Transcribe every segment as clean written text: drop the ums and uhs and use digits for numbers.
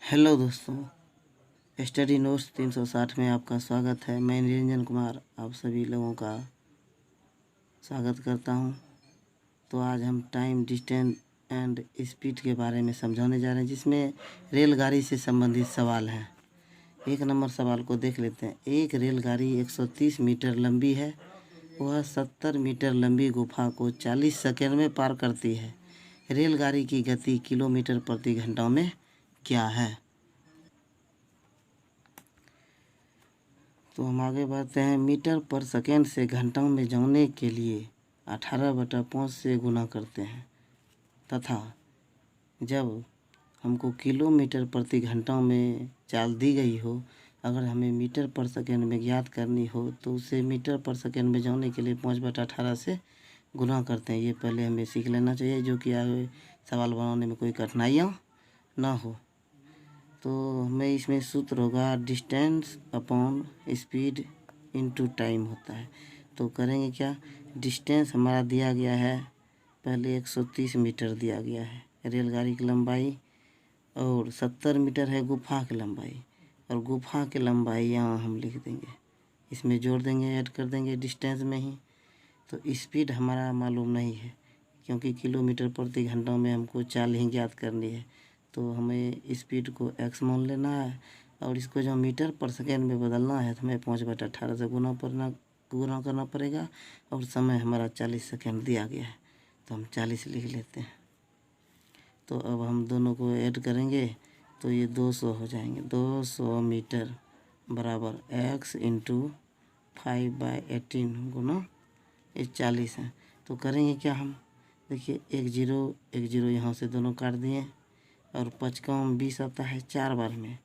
Hello दोस्तों, study notes 360 में आपका स्वागत है। मैं निरंजन कुमार आप सभी लोगों का स्वागत करता हूं। तो आज हम टाइम, डिस्टेंस एंड स्पीड के बारे में समझाने जा रहे हैं, जिसमें रेलगाड़ी से संबंधित सवाल हैं। 1 नंबर सवाल को देख लेते हैं। एक रेलगाड़ी 130 मीटर लंबी है। वह 70 मीटर लंबी गुफा को 40 सेकंड में पार करती है। रेलगाड़ी की गति किलोमीटर प्रति घंटा में क्या है? तो हम आगे बढ़ते हैं। मीटर पर सेकेंड से घंटों में जाने के लिए 18/5 से गुना करते हैं, तथा जब हमको किलोमीटर प्रति घंटा में चाल दी गई हो, अगर हमें मीटर पर सेकेंड में ज्ञात करनी हो तो उसे मीटर पर सेकेंड में जाने के लिए 5/18 से गुना करते हैं। ये पहले हमें सीख लेना चाहिए, जो कि आगे सवाल बनाने में कोई कठिनाइयाँ ना हो। तो हमें इसमें सूत्र होगा distance upon speed into time होता है। तो करेंगे क्या? डिस्टेंस हमारा दिया गया है, पहले 130 मीटर दिया गया है रेलगाड़ी की लंबाई, और 70 मीटर है गुफा की लंबाई, और गुफा की लंबाई यहाँ हम लिख देंगे, इसमें जोड़ देंगे, ऐड कर देंगे डिस्टेंस में ही। तो स्पीड हमारा मालूम नहीं है, क्योंकि किलोमीटर प्रति घंटा में हमको चाल ही ज्ञात करनी है। तो हमें स्पीड को x मान लेना है, और इसको जो मीटर पर सेकेंड में बदलना है तो हमें 5/18 से गुना करना पड़ेगा, और समय हमारा 40 सेकेंड दिया गया है, तो हम 40 लिख लेते हैं। तो अब हम दोनों को ऐड करेंगे तो ये 200 हो जाएंगे। 200 मीटर बराबर x इंटू 5/18 गुना ये 40 है। तो करेंगे क्या हम? देखिए, 1 0 यहाँ से दोनों काट दिए, और 5 का 20 आता है 4 बार में,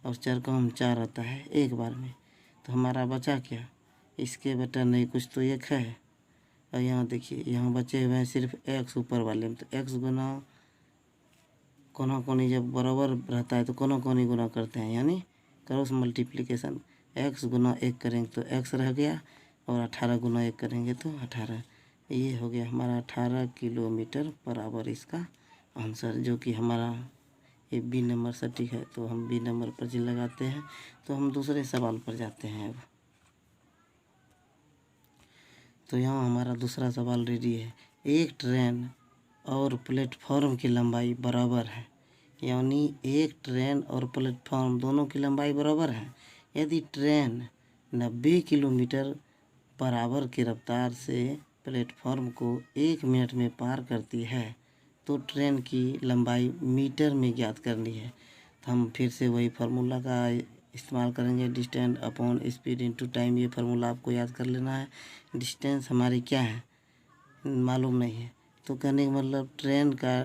और 4 का 4 आता है 1 बार में। तो हमारा बचा क्या? इसके बटा नहीं कुछ तो 1 है, और यहाँ देखिए यहाँ बचे हुए हैं सिर्फ x ऊपर वाले में। तो x गुना कोना कोनी जब बराबर रहता है तो कोना कोनी गुना करते हैं, यानी क्रॉस मल्टीप्लिकेशन। x गुना 1 करेंगे तो x रह गया, और 18 गुना 1 करेंगे तो 18। ये हो गया हमारा 18 किलोमीटर बराबर इसका आंसर, जो कि हमारा ये बी नंबर सटीक है। तो हम बी नंबर पर जी लगाते हैं। तो हम दूसरे सवाल पर जाते हैं अब। तो यहाँ हमारा दूसरा सवाल रेडी है। एक ट्रेन और प्लेटफॉर्म की लंबाई बराबर है, यानी एक ट्रेन और प्लेटफॉर्म दोनों की लंबाई बराबर है। यदि ट्रेन 90 किलोमीटर बराबर की रफ्तार से प्लेटफॉर्म को 1 मिनट में पार करती है, तो ट्रेन की लंबाई मीटर में ज्ञात करनी है। तो हम फिर से वही फार्मूला का इस्तेमाल करेंगे, distance upon speed into time. ये फार्मूला आपको याद कर लेना है। डिस्टेंस हमारी क्या है मालूम नहीं है, तो कहने का मतलब ट्रेन का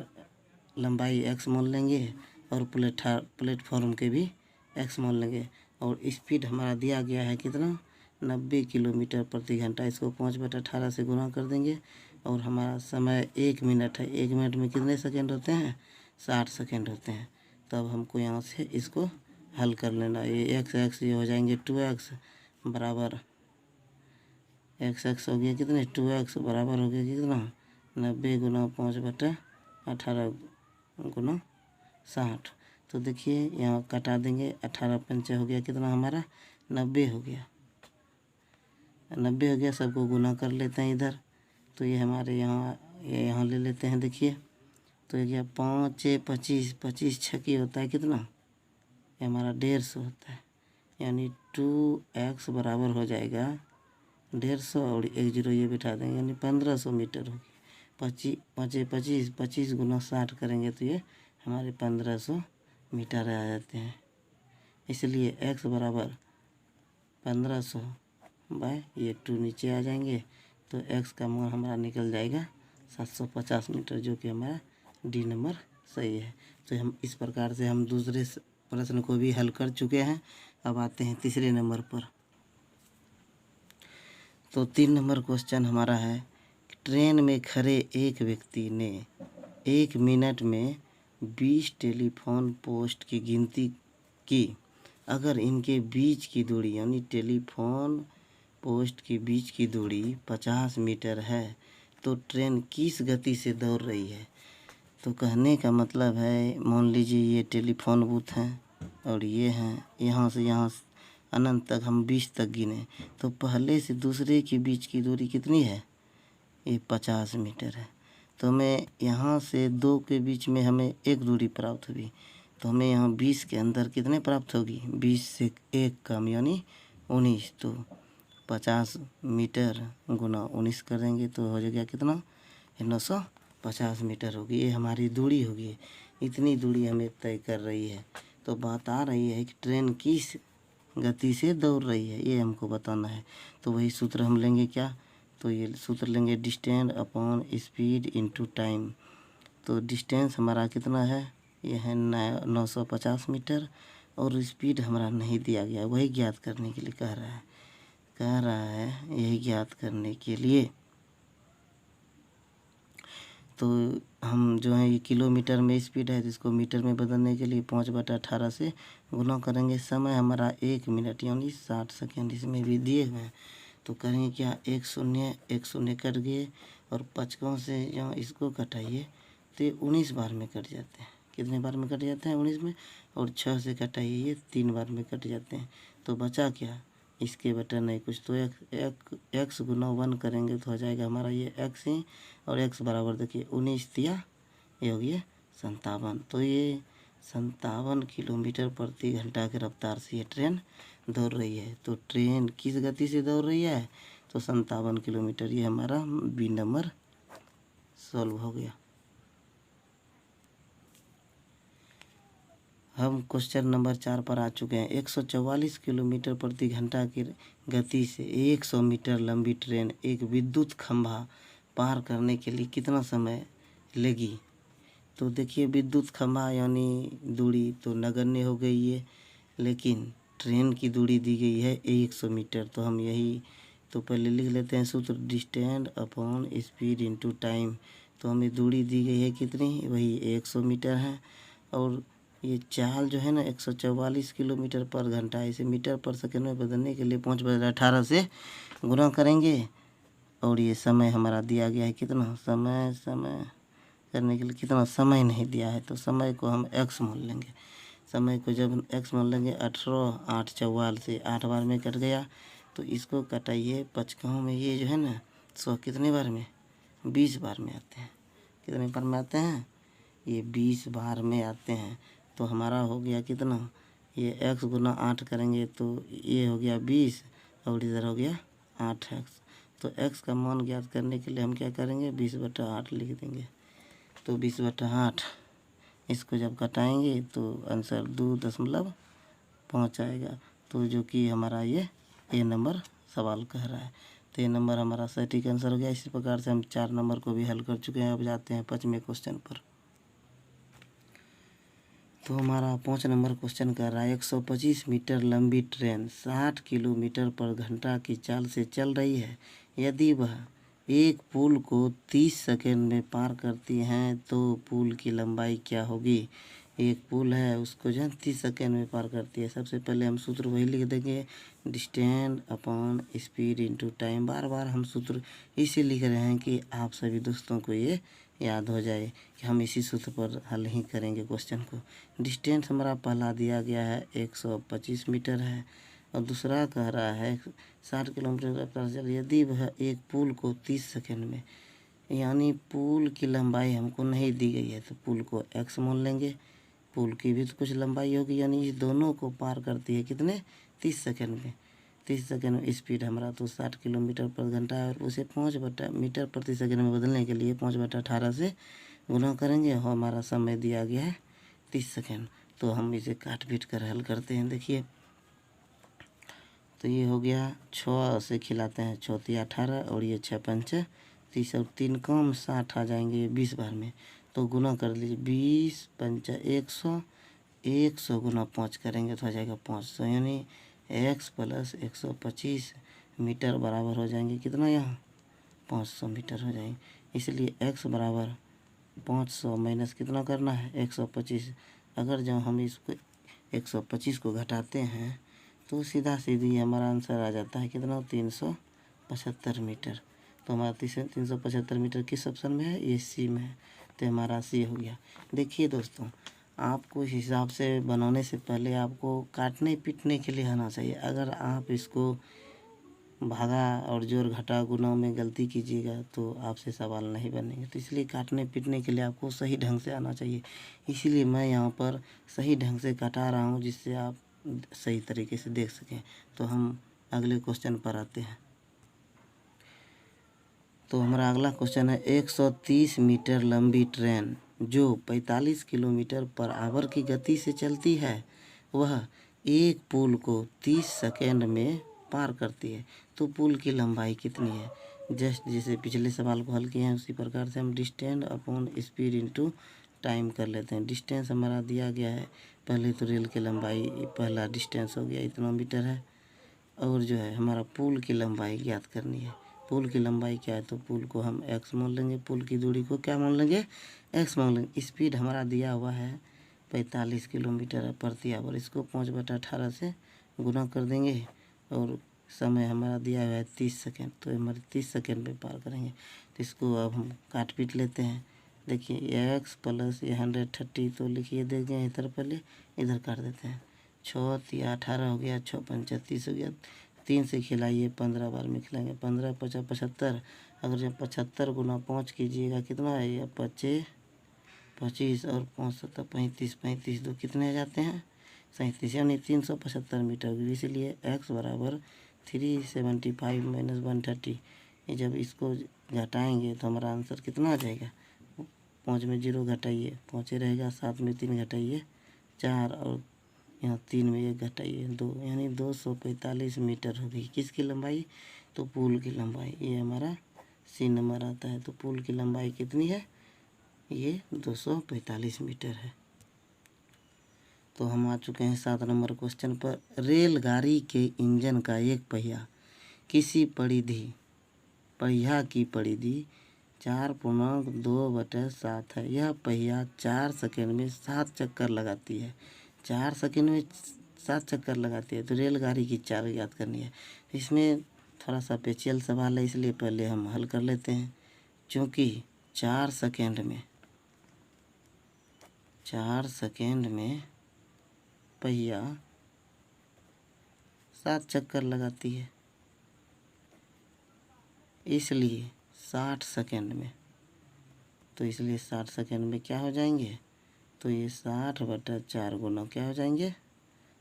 लंबाई x मान लेंगे, और प्लेटफॉर्म के भी x मान लेंगे, और स्पीड हमारा दिया गया है कितना? 90 किलोमीटर प्रति घंटा। इसको 5/18 से गुना कर देंगे, और हमारा समय 1 मिनट है। 1 मिनट में कितने सेकेंड होते हैं? 60 सेकेंड होते हैं। तब हमको यहाँ से इसको हल कर लेना। ये x ये हो जाएंगे 2x बराबर x हो गया कितने? 2x बराबर हो गया कितना? 90 गुना 5/18 गुना 60। तो देखिए यहाँ कटा देंगे, 18 पंचे हो गया कितना हमारा? 90 हो गया। 90 हो गया, सबको गुना कर लेते हैं इधर। तो ये हमारे यहाँ ले लेते हैं। देखिए तो ये गया 5 25, 25 छक्की होता है कितना? ये हमारा 150 होता है, यानी 2x बराबर हो जाएगा 150, और 1 0 ये बिठा देंगे, यानी 1500 मीटर होगी। 25 25 गुना 60 करेंगे तो ये हमारे 1500 मीटर आ जाते हैं। इसलिए x बराबर 1500 बाय ये 2 नीचे आ जाएंगे, तो x का मान हमारा निकल जाएगा 750 मीटर, जो कि हमारा डी नंबर सही है। तो हम इस प्रकार से हम दूसरे प्रश्न को भी हल कर चुके हैं। अब आते हैं तीसरे नंबर पर। तो 3 नंबर क्वेश्चन हमारा है, ट्रेन में खड़े एक व्यक्ति ने 1 मिनट में 20 टेलीफोन पोस्ट की गिनती की। अगर इनके बीच की दूरी यानी टेलीफोन पोस्ट के बीच की दूरी 50 मीटर है तो ट्रेन किस गति से दौड़ रही है। तो कहने का मतलब है, मान लीजिए ये टेलीफोन बूथ हैं और ये हैं, यहाँ से यहाँ अनंत तक हम 20 तक गिने, तो पहले से दूसरे के बीच की दूरी कितनी है, ये 50 मीटर है। तो हमें यहाँ से दो के बीच में हमें एक दूरी प्राप्त हुई, तो हमें यहाँ 20 के अंदर कितने प्राप्त होगी, 20 से एक कम यानी 19। तो 50 मीटर गुना 19 करेंगे तो हो जाएगा कितना, 950 मीटर होगी। ये हमारी दूरी होगी, इतनी दूरी हमें तय कर रही है। तो बात आ रही है कि ट्रेन किस गति से दौड़ रही है, ये हमको बताना है। तो वही सूत्र हम लेंगे क्या, तो ये सूत्र लेंगे distance upon speed into time. तो डिस्टेंस हमारा कितना है, ये है 950 मीटर और स्पीड हमारा नहीं दिया गया, वही ज्ञात करने के लिए कह रहा है यही ज्ञात करने के लिए। तो हम जो है ये किलोमीटर में स्पीड है, जिसको मीटर में बदलने के लिए 5/18 से गुना करेंगे। समय हमारा 1 मिनट यानी 60 सेकेंड इसमें भी दिए हुए हैं। तो करेंगे क्या, 1 शून्य कट गए और 55 से यहाँ इसको घटाइए तो ये 19 बार में कट जाते हैं। कितने बार में कट जाते हैं, 19 में। और 6 से घटाइए ये 3 बार में कट जाते हैं। तो बचा क्या, इसके बटा नहीं कुछ, तो एक्स गुना 1 करेंगे तो हो जाएगा हमारा ये एक्स ही, और एक्स बराबर देखिए 19 दिया, ये हो गया 57। तो ये 57 किलोमीटर प्रति घंटा की रफ्तार से ये ट्रेन दौड़ रही है। तो ट्रेन किस गति से दौड़ रही है, तो 57 किलोमीटर। ये हमारा बी नंबर सॉल्व हो गया। हम क्वेश्चन नंबर 4 पर आ चुके हैं। 144 किलोमीटर प्रति घंटा की गति से 100 मीटर लंबी ट्रेन एक विद्युत खंभा पार करने के लिए कितना समय लेगी। तो देखिए विद्युत खंभा यानी दूरी तो नगण्य हो गई है, लेकिन ट्रेन की दूरी दी गई है 100 मीटर। तो हम यही तो पहले लिख लेते हैं सूत्र, distance upon speed into time. तो हमें दूरी दी गई है कितनी, वही 100 मीटर है। और ये चाल जो है ना 144 किलोमीटर पर घंटा, इसे मीटर पर सेकंड में बदलने के लिए 5/18 से गुना करेंगे। और ये समय हमारा दिया गया है कितना, समय करने के लिए कितना समय नहीं दिया है, तो समय को हम x मान लेंगे। समय को जब x मान लेंगे, 18 8 44 से 8 बार में कट गया। तो इसको कटाइए 55 में, ये जो है ना 100 कितने बार में, 20 बार में आते हैं। कितने बार में आते हैं, ये 20 बार में आते हैं। तो हमारा हो गया कितना, ये x गुना 8 करेंगे तो ये हो गया 20 और इधर हो गया 8x। तो x का मान ज्ञात करने के लिए हम क्या करेंगे, 20/8 लिख देंगे। तो 20/8 इसको जब घटाएंगे तो आंसर 2.5 आएगा। तो जो कि हमारा ये नंबर सवाल कह रहा है। तो ये नंबर हमारा सटीक आंसर हो गया। इसी प्रकार से हम 4 नंबर को भी हल कर चुके हैं। अब जाते हैं 5वें क्वेश्चन पर। तो हमारा 5 नंबर क्वेश्चन कर रहा है, 125 मीटर लंबी ट्रेन 60 किलोमीटर पर घंटा की चाल से चल रही है। यदि वह एक पुल को 30 सेकंड में पार करती हैं तो पुल की लंबाई क्या होगी। एक पुल है, उसको जो है 30 सेकंड में पार करती है। सबसे पहले हम सूत्र वही लिख देंगे, distance upon speed into time. बार बार हम सूत्र इसे लिख रहे हैं कि आप सभी दोस्तों को ये याद हो जाए कि हम इसी सूत्र पर हल ही करेंगे क्वेश्चन को। डिस्टेंस हमारा पहला दिया गया है 125 मीटर है, और दूसरा कह रहा है 60 किलोमीटर रफ्तार से यदि वह एक पुल को 30 सेकंड में, यानी पुल की लंबाई हमको नहीं दी गई है तो पुल को x मान लेंगे। पुल की भी तो कुछ लंबाई होगी, यानी इस दोनों को पार करती है कितने, 30 सेकंड में। 30 सेकंड में स्पीड हमारा तो 60 किलोमीटर पर घंटा है, और उसे 5 मीटर प्रति सेकंड में बदलने के लिए 5/18 से गुना करेंगे। और हमारा समय दिया गया है 30 सेकंड। तो हम इसे काट पीट कर हल करते हैं। देखिए तो ये हो गया 6 से खिलाते हैं, 6 × 18 और ये 6 × 5 = 30 और 3 कम 60 आ जाएंगे 20 बार में। तो गुना कर लीजिए, 20 × 5 = 100 गुना 5 करेंगे तो हो जाएगा 500, यानी x + 125 मीटर बराबर हो जाएंगे कितना, यहाँ 500 मीटर हो जाएंगे। इसलिए x बराबर 500 माइनस कितना करना है 125। अगर जब हम इसको 125 को घटाते हैं तो सीधा सीधी हमारा आंसर आ जाता है कितना 375 मीटर। तो हमारा 375 मीटर किस ऑप्शन में है, ये सी में है। तो हमारा सी हो गया। देखिए दोस्तों, आपको इस हिसाब से बनाने से पहले आपको काटने पीटने के लिए आना चाहिए। अगर आप इसको भागा और जोड़ घटा गुना में गलती कीजिएगा तो आपसे सवाल नहीं बनेंगे। तो इसलिए काटने पीटने के लिए आपको सही ढंग से आना चाहिए। इसीलिए मैं यहाँ पर सही ढंग से काटा रहा हूँ जिससे आप सही तरीके से देख सकें। तो हम अगले क्वेश्चन पर आते हैं। तो हमारा अगला क्वेश्चन है 130 मीटर लंबी ट्रेन जो 45 किलोमीटर पर आवर की गति से चलती है वह एक पुल को 30 सेकेंड में पार करती है। तो पुल की लंबाई कितनी है। जस्ट जैसे पिछले सवाल को हल किए हैं उसी प्रकार से हम distance upon speed into time कर लेते हैं। डिस्टेंस हमारा दिया गया है, पहले तो रेल की लंबाई पहला डिस्टेंस हो गया इतना मीटर है, और जो है हमारा पुल की लंबाई ज्ञात करनी है। पुल की लंबाई क्या है, तो पुल को हम x मान लेंगे, पुल की दूरी को क्या मान लेंगे, x मान लेंगे। स्पीड हमारा दिया हुआ है 45 किलोमीटर प्रति आवर, इसको 5/18 से गुना कर देंगे, और समय हमारा दिया हुआ है 30 सेकेंड, तो हमारे 30 सेकेंड में पार करेंगे। तो इसको अब हम काट पीट लेते हैं। देखिए x प्लस ये 130, तो लिखिए देंगे इधर, पहले इधर काट देते हैं। 6×18 हो गया, 6×5 30 हो गया, 3 से खिलाइए 15 बार में खिलाएंगे, 15×5 75। अगर जब 75 गुना 5 कीजिएगा कितना है, ये 25 और 5×7 35, 35 दो कितने आ जाते हैं 37, यानी 375 मीटर। इसीलिए x बराबर 375 माइनस 130। ये जब इसको घटाएंगे तो हमारा आंसर कितना आ जाएगा, 5 में 0 घटाइए 5 रहेगा, 7 में 3 घटाइए 4, और यहाँ 3 में 1 घटाइए 2, यानी 245 मीटर होगी किसकी लंबाई, तो पुल की लंबाई। ये हमारा सी नंबर आता है। तो पुल की लंबाई कितनी है, ये 245 मीटर है। तो हम आ चुके हैं 7 नंबर क्वेश्चन पर। रेलगाड़ी के इंजन का एक पहिया किसी पहिया की परिधि 4.2/7 है। यह पहिया 4 सेकेंड में 7 चक्कर लगाती है। 4 सेकेंड में 7 चक्कर लगाती है, तो रेलगाड़ी की चाल याद करनी है। इसमें थोड़ा सा पेचीदा सवाल है, इसलिए पहले हम हल कर लेते हैं। क्योंकि 4 सेकेंड में पहिया 7 चक्कर लगाती है, इसलिए 60 सेकेंड में, तो इसलिए 60 सेकेंड में क्या हो जाएंगे, तो ये 60/4 गुना क्या हो जाएंगे,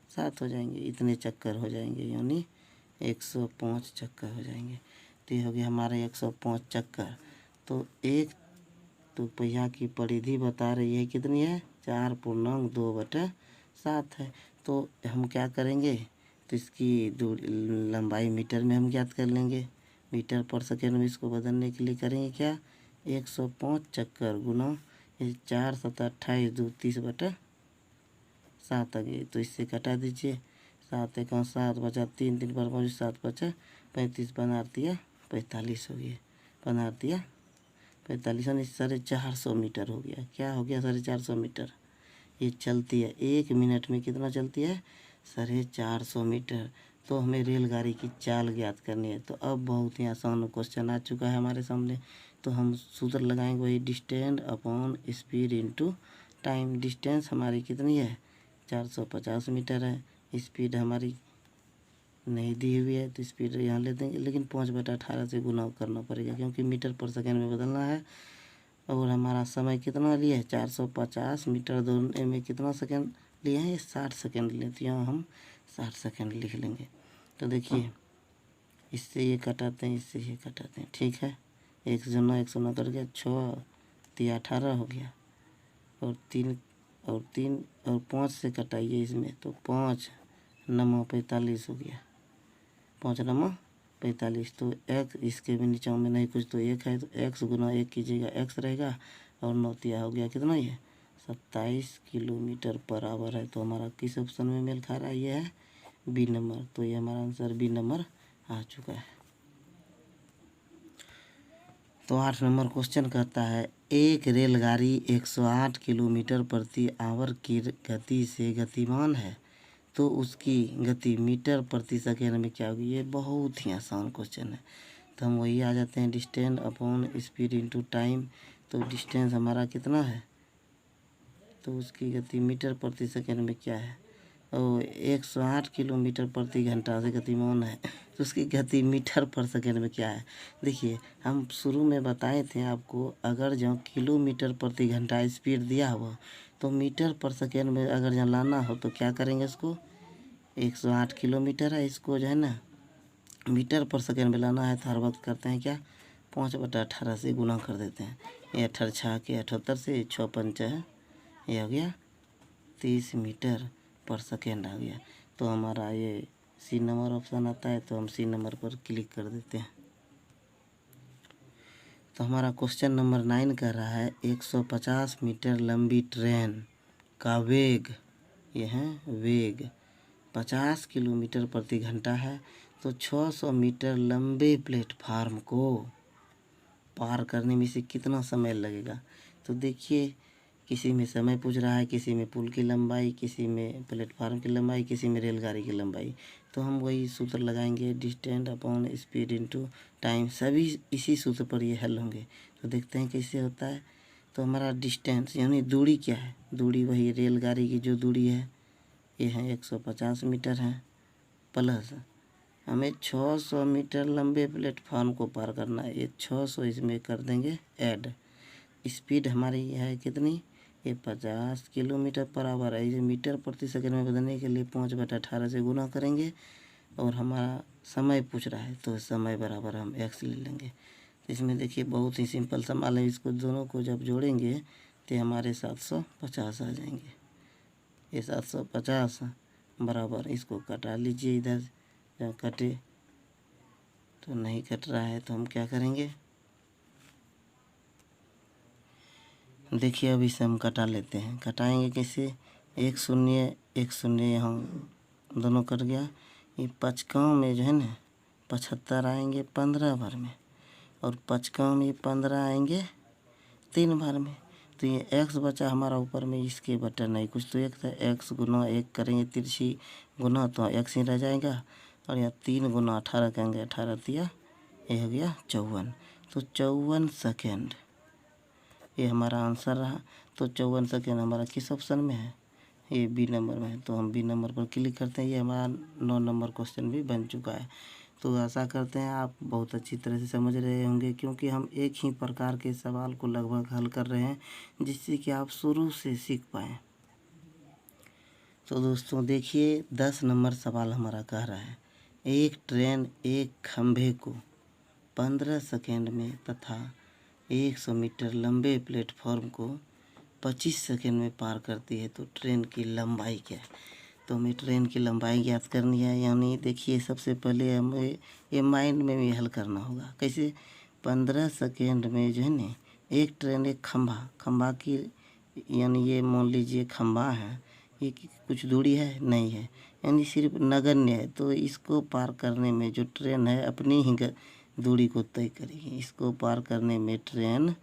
7 हो जाएंगे। इतने चक्कर हो जाएंगे, यानी 105 चक्कर हो जाएंगे। तो ये हो गया हमारे 105 चक्कर। तो पहिया की परिधि बता रही है कितनी है, 4.2/7 है। तो हम क्या करेंगे, तो इसकी लंबाई मीटर में हम ज्ञात कर लेंगे। मीटर पर सेकेंड में इसको बदलने के लिए करेंगे क्या, 105 चक्कर गुना 4 7 28 2 30/7 आ गई। तो इससे कटा दीजिए, 7 1 7 बचा 3 3 पर 5 7 बचा 35, बना दिया 45 हो गया, बना दिया 45, यानी 450 मीटर हो गया। क्या हो गया, 450 मीटर। ये चलती है 1 मिनट में कितना चलती है, 450 मीटर। तो हमें रेलगाड़ी की चाल ज्ञात करनी है। तो अब बहुत ही आसान क्वेश्चन आ चुका है हमारे सामने। तो हम सूत्र लगाएंगे वही, distance upon speed into time. Distance हमारी कितनी है, 450 मीटर है। स्पीड हमारी नहीं दी हुई है, तो स्पीड यहाँ ले देंगे, लेकिन 5/18 से गुना करना पड़ेगा क्योंकि मीटर पर सेकेंड में बदलना है। और हमारा समय कितना लिया है, 450 मीटर दौड़ने में कितना सेकेंड लिए हैं, ये 60 सेकेंड लिए। तो यहाँ हम 60 सेकेंड लिख लेंगे। तो देखिए, इससे ये कटाते हैं, इससे ये कटाते हैं, ठीक है। 109 कट गया, 6 3 18 हो गया, और 3 और 5 से कटाइए इसमें, तो 5 9 45 हो गया, 5 9 45। तो x इसके भी नीचे में नहीं कुछ, तो 1 है, तो x गुना 1 कीजिएगा, x रहेगा, और 9 तिया हो गया कितना, ये 27 किलोमीटर पर आवर है। तो हमारा किस ऑप्शन में मेल खा रहा है, ये है बी नंबर। तो ये हमारा आंसर बी नंबर आ चुका है। तो 8 नंबर क्वेश्चन कहता है एक रेलगाड़ी 108 किलोमीटर प्रति आवर की गति से गतिमान है तो उसकी गति मीटर प्रति सेकेंड में क्या होगी। ये बहुत ही आसान क्वेश्चन है। तो हम वही आ जाते हैं, distance upon speed into time. तो डिस्टेंस हमारा कितना है, तो उसकी गति मीटर प्रति सेकेंड में क्या है, और 108 किलोमीटर प्रति घंटा से गतिमान है तो उसकी गति मीटर पर सेकेंड में क्या है। देखिए हम शुरू में बताए थे आपको, अगर जो किलोमीटर प्रति घंटा स्पीड दिया हुआ तो मीटर पर सेकेंड में अगर जो लाना हो तो क्या करेंगे, इसको 108 किलोमीटर है, इसको जो है ना मीटर पर सेकेंड में लाना है तो हर वक्त करते हैं क्या, 5/18 से गुना कर देते हैं। ये 18 छः के 78 से 6 पंच है, ये हो गया 30 मीटर पर सेकेंड आ गया। तो हमारा ये सी नंबर ऑप्शन आता है, तो हम सी नंबर पर क्लिक कर देते हैं। तो हमारा क्वेश्चन नंबर 9 कह रहा है 150 मीटर लंबी ट्रेन का वेग, ये है वेग 50 किलोमीटर प्रति घंटा है, तो 600 मीटर लंबे प्लेटफार्म को पार करने में से कितना समय लगेगा। तो देखिए किसी में समय पूछ रहा है, किसी में पुल की लंबाई, किसी में प्लेटफार्म की लंबाई, किसी में रेलगाड़ी की लंबाई। तो हम वही सूत्र लगाएंगे, distance upon speed into time, सभी इसी सूत्र पर ये हल होंगे। तो देखते हैं कैसे होता है। तो हमारा डिस्टेंस यानी दूरी क्या है, दूरी वही रेलगाड़ी की जो दूरी है ये है 150 मीटर है, प्लस हमें 600 मीटर लंबे प्लेटफॉर्म को पार करना है, ये 600 इसमें कर देंगे ऐड। स्पीड हमारी ये है कितनी, ये 50 किलोमीटर पर आवर है। ये मीटर प्रति सेकंड में बदलने के लिए 5/18 से गुना करेंगे, और हमारा समय पूछ रहा है तो समय बराबर हम x ले लेंगे। तो इसमें देखिए बहुत ही सिंपल सवाल है, इसको दोनों को जब जोड़ेंगे तो हमारे 750 आ जाएंगे। ये 750 बराबर, इसको कटा लीजिए, इधर जब कटे तो नहीं कट रहा है तो हम क्या करेंगे, देखिए अब इसे हम कटा लेते हैं। कटाएंगे कैसे, 1 0 यहाँ दोनों कट गया। ये पचकाओं में जो है ना 75 आएंगे 15 बार में, और पचकाओं में 15 आएंगे 3 बार में। तो ये x बचा हमारा ऊपर में, इसके बटन नहीं कुछ, तो 1 था, x गुना 1 करेंगे तिरछी गुना तो x ही रह जाएगा, और यहाँ 3 गुना 18 करेंगे, 18 तिया ये हो गया 54। तो 54 सेकेंड ये हमारा आंसर रहा। तो 54 सेकेंड हमारा किस ऑप्शन में है, ये बी नंबर में है। तो हम बी नंबर पर क्लिक करते हैं। ये हमारा 9 नंबर क्वेश्चन भी बन चुका है। तो आशा करते हैं आप बहुत अच्छी तरह से समझ रहे होंगे, क्योंकि हम एक ही प्रकार के सवाल को लगभग हल कर रहे हैं जिससे कि आप शुरू से सीख पाएँ। तो दोस्तों देखिए 10 नंबर सवाल हमारा कह रहा है, एक ट्रेन एक खंभे को 15 सेकेंड में तथा 100 मीटर लंबे प्लेटफॉर्म को 25 सेकेंड में पार करती है, तो ट्रेन की लंबाई क्या है। तो हमें ट्रेन की लंबाई ज्ञात करनी है। यानी देखिए सबसे पहले हमें ये माइंड में भी हल करना होगा। कैसे, 15 सेकेंड में जो है ना एक ट्रेन एक खंभा की, यानी ये मान लीजिए खंभा है, ये कुछ दूरी है नहीं है, यानी सिर्फ नगण्य है। तो इसको पार करने में जो ट्रेन है अपनी ही दूरी को तय करेगी। इसको पार करने में ट्रेन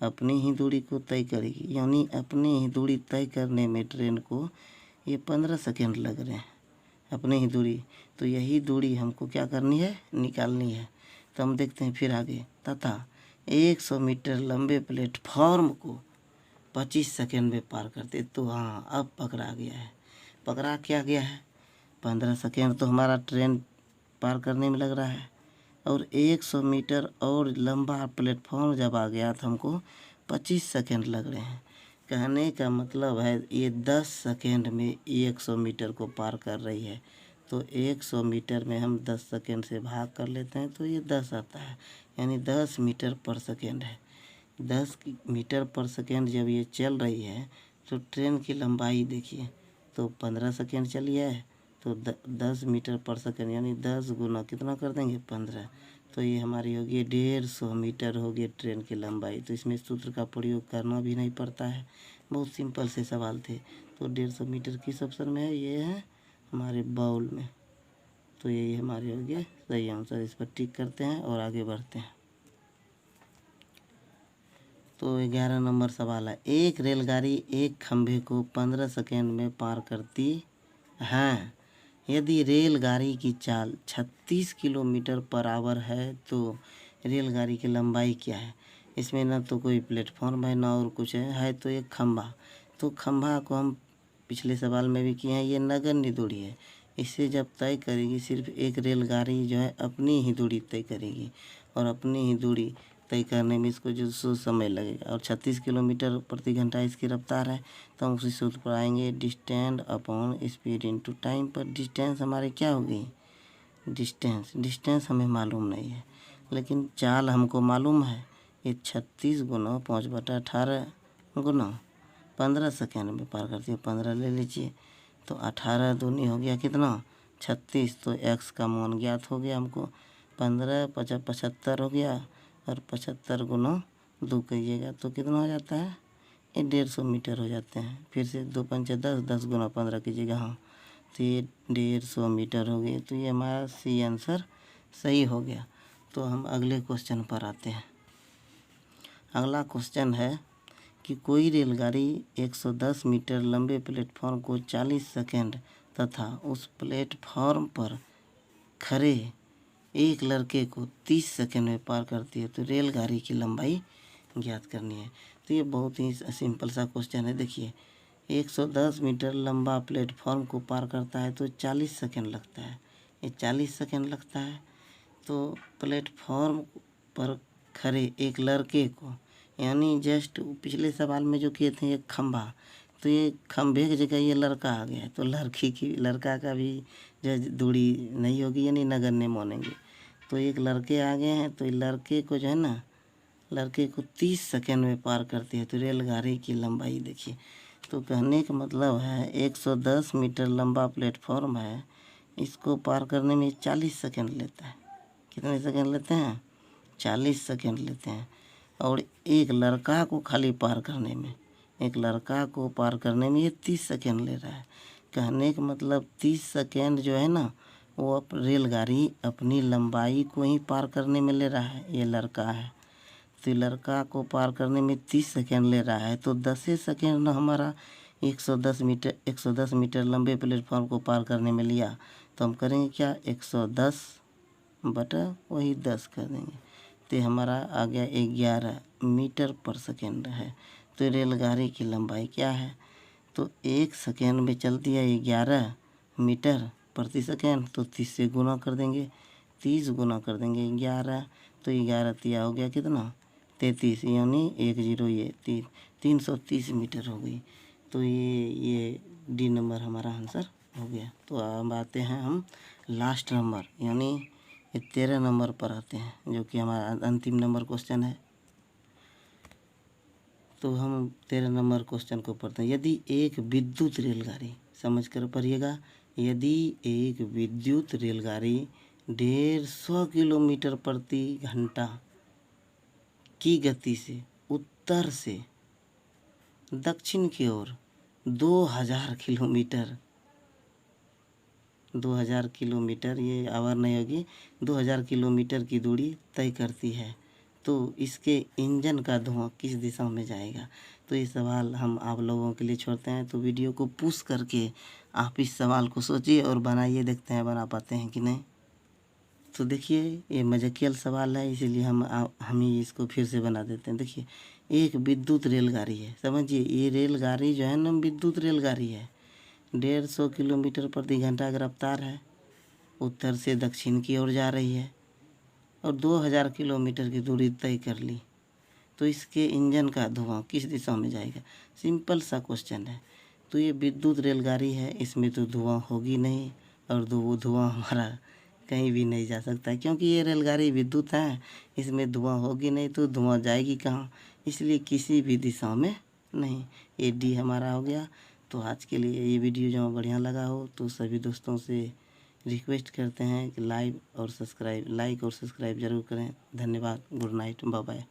अपनी ही दूरी को तय करेगी, यानी अपनी ही दूरी तय करने में ट्रेन को ये 15 सेकेंड लग रहे हैं, अपनी ही दूरी। तो यही दूरी हमको क्या करनी है, निकालनी है। तो हम देखते हैं फिर आगे, तथा 100 मीटर लंबे प्लेटफॉर्म को 25 सेकेंड में पार करते। तो हाँ अब पकड़ा गया है। पकड़ा क्या गया है, 15 सेकेंड तो हमारा ट्रेन पार करने में लग रहा है, और 100 मीटर और लंबा प्लेटफॉर्म जब आ गया तो हमको 25 सेकेंड लग रहे हैं। कहने का मतलब है ये 10 सेकेंड में 100 मीटर को पार कर रही है। तो 100 मीटर में हम 10 सेकेंड से भाग कर लेते हैं तो ये 10 आता है, यानी 10 मीटर पर सेकेंड है। 10 मीटर पर सेकेंड जब ये चल रही है तो ट्रेन की लंबाई देखिए, तो 15 सेकेंड चली है, तो 10 मीटर पर सेकेंड, यानी 10 गुना कितना कर देंगे 15। तो ये हमारी होगी 150 मीटर होगी ट्रेन की लंबाई। तो इसमें सूत्र का प्रयोग करना भी नहीं पड़ता है, बहुत सिंपल से सवाल थे। तो 150 मीटर किस ऑप्शन में है, ये है हमारे बाउल में। तो यही हमारे हो गया सही आंसर। इस पर टिक करते हैं और आगे बढ़ते हैं। तो 11 नंबर सवाल है, एक रेलगाड़ी एक खंभे को 15 सेकेंड में पार करती है। यदि रेलगाड़ी की चाल 36 किलोमीटर पर आवर है तो रेलगाड़ी की लंबाई क्या है। इसमें ना तो कोई प्लेटफॉर्म है ना और कुछ है तो एक खंभा। तो खंभा को हम पिछले सवाल में भी किए हैं, ये नगण्य दूरी है। इसे जब तय करेगी सिर्फ एक रेलगाड़ी जो है अपनी ही दूरी तय करेगी, और अपनी ही दूरी तय करने में इसको जो सो समय लगेगा, और 36 किलोमीटर प्रति घंटा इसकी रफ्तार है। तो हम उसी सूत्र पर आएंगे, distance upon speed into time. पर डिस्टेंस हमारी क्या होगी, डिस्टेंस हमें मालूम नहीं है, लेकिन चाल हमको मालूम है। ये 36 गुना 5/18 गुना 15 सेकेंड में पार करती है। 15 ले लीजिए, तो 18 दूनी हो गया कितना 36, तो x का मान ज्ञात हो गया हमको। 15 50 75 हो गया, और 75 गुना 2 कहिएगा तो कितना हो जाता है, ये 150 मीटर हो जाते हैं। फिर से 2 पंचे 10, 10 गुना 15 कीजिएगा, हाँ तो ये 150 मीटर हो गए। तो ये हमारा सी आंसर सही हो गया। तो हम अगले क्वेश्चन पर आते हैं। अगला क्वेश्चन है कि कोई रेलगाड़ी 110 मीटर लंबे प्लेटफॉर्म को 40 सेकेंड तथा उस प्लेटफॉर्म पर खड़े एक लड़के को 30 सेकेंड में पार करती है, तो रेलगाड़ी की लंबाई ज्ञात करनी है। तो ये बहुत ही सिंपल सा क्वेश्चन है। देखिए 110 मीटर लंबा प्लेटफॉर्म को पार करता है तो 40 सेकेंड लगता है, ये 40 सेकेंड लगता है। तो प्लेटफॉर्म पर खड़े एक लड़के को, यानी जस्ट पिछले सवाल में जो किए थे एक खंभा, तो ये खंभे की जगह ये लड़का आ गया, तो लड़का का भी जो दूरी नहीं होगी, यानी नगण्य मानेंगे। तो एक लड़के आ गए हैं, तो लड़के को जो है ना, लड़के को 30 सेकेंड में पार करती है, तो रेलगाड़ी की लंबाई देखिए। तो कहने का मतलब है 110 मीटर लंबा प्लेटफॉर्म है, इसको पार करने में 40 सेकेंड लेता है। कितने सेकेंड लेते हैं, 40 सेकेंड लेते हैं। और एक लड़का को खाली पार करने में, एक लड़का को पार करने में ये 30 सेकेंड ले रहा है। कहने का मतलब 30 सेकेंड जो है ना, वो रेलगाड़ी अपनी लंबाई को ही पार करने में ले रहा है। ये लड़का है, तो लड़का को पार करने में 30 सेकेंड ले रहा है, तो 10 सेकेंड हमारा 110 मीटर लंबे प्लेटफॉर्म को पार करने में लिया। तो हम करेंगे क्या, 110 बटा वही 10 कर देंगे, तो हमारा आ गया 11 मीटर पर सेकेंड है। तो रेलगाड़ी की लंबाई क्या है, तो 1 सेकेंड में चलती है 11 मीटर प्रति सेकेंड, तो 30 से गुना कर देंगे, 30 गुना कर देंगे 11, तो 11 तिया हो गया कितना 33, यानी 10 ये 330 मीटर हो गई। तो ये डी नंबर हमारा आंसर हो गया। तो अब आते हैं हम लास्ट नंबर, यानी ये 13 नंबर पर आते हैं, जो कि हमारा अंतिम नंबर क्वेश्चन है। तो हम 13 नंबर क्वेश्चन को पढ़ते हैं। यदि एक विद्युत रेलगाड़ी, समझ कर पढ़िएगा, यदि एक विद्युत रेलगाड़ी 150 किलोमीटर प्रति घंटा की गति से उत्तर से दक्षिण की ओर 2000 किलोमीटर, ये आवर नहीं होगी, 2000 किलोमीटर की दूरी तय करती है, तो इसके इंजन का धुआं किस दिशा में जाएगा। तो ये सवाल हम आप लोगों के लिए छोड़ते हैं। तो वीडियो को पुश करके आप इस सवाल को सोचिए और बनाइए, देखते हैं बना पाते हैं कि नहीं। तो देखिए ये मजाकियल सवाल है, इसीलिए हम ही इसको फिर से बना देते हैं। देखिए एक विद्युत रेलगाड़ी है, समझिए ये रेलगाड़ी जो है ना विद्युत रेलगाड़ी है, 150 किलोमीटर प्रति घंटा की रफ्तार है, उत्तर से दक्षिण की ओर जा रही है, और 2000 किलोमीटर की दूरी तय कर ली। तो इसके इंजन का धुआं किस दिशा में जाएगा, सिंपल सा क्वेश्चन है। तो ये विद्युत रेलगाड़ी है, इसमें तो धुआं होगी नहीं, और वो धुआं हमारा कहीं भी नहीं जा सकता है, क्योंकि ये रेलगाड़ी विद्युत है, इसमें धुआं होगी नहीं, तो धुआं जाएगी कहाँ, इसलिए किसी भी दिशा में नहीं। ये डी हमारा हो गया। तो आज के लिए ये वीडियो जो बढ़िया लगा हो तो सभी दोस्तों से रिक्वेस्ट करते हैं कि लाइक और सब्सक्राइब ज़रूर करें। धन्यवाद, गुड नाइट, बाय बाय।